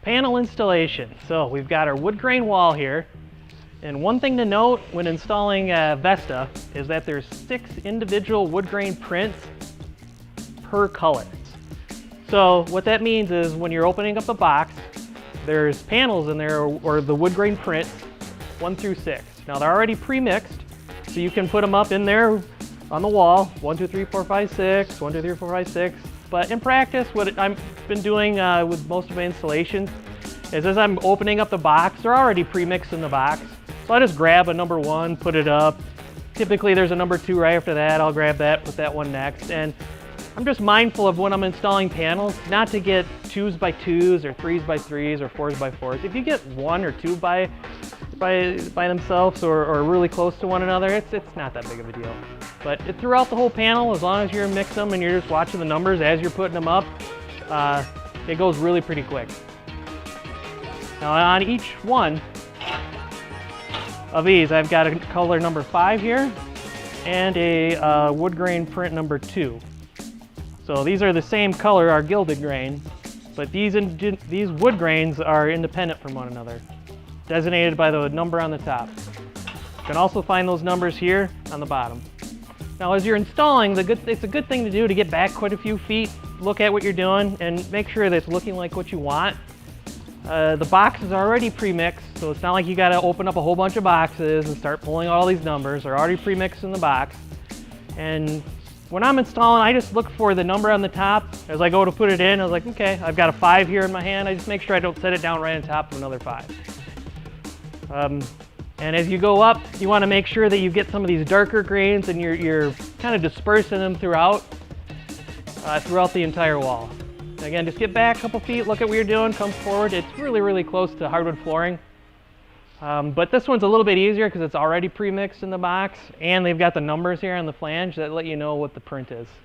Panel installation. So we've got our wood grain wall here. And one thing to note when installing Vesta is that there's 6 individual wood grain prints per color. So what that means is when you're opening up the box, there's panels in there, or the wood grain prints, 1 through 6. Now they're already pre-mixed, so you can put them up in there on the wall, 1, 2, 3, 4, 5, 6, 1, 2, 3, 4, 5, 6. But in practice, what I've been doing with most of my installations is as I'm opening up the box, they're already pre-mixed in the box. So I just grab a number 1, put it up. Typically there's a number 2 right after that. I'll grab that, put that one next. And I'm just mindful of when I'm installing panels, not to get 2s by 2s or 3s by 3s or 4s by 4s. If you get 1 or 2 by themselves or really close to one another, it's not that big of a deal. But throughout the whole panel, as long as you're mixing them and you're just watching the numbers as you're putting them up, it goes really pretty quick. Now on each one of these, I've got a color number 5 here and a wood grain print number 2. So these are the same color, our gilded grain, but these wood grains are independent from one another, designated by the number on the top. You can also find those numbers here on the bottom. Now as you're installing, it's a good thing to do to get back quite a few feet, look at what you're doing, and make sure that it's looking like what you want. The box is already pre-mixed, so it's not like you gotta open up a whole bunch of boxes and start pulling all these numbers. They're already pre-mixed in the box. And when I'm installing, I just look for the number on the top. As I go to put it in, I was like, okay, I've got a 5 here in my hand. I just make sure I don't set it down right on top of another 5. And as you go up, you want to make sure that you get some of these darker grains and you're kind of dispersing them throughout the entire wall. Again, just get back a couple feet, look at what you're doing, come forward. It's really, really close to hardwood flooring. But this one's a little bit easier because it's already pre-mixed in the box, and they've got the numbers here on the flange that let you know what the print is.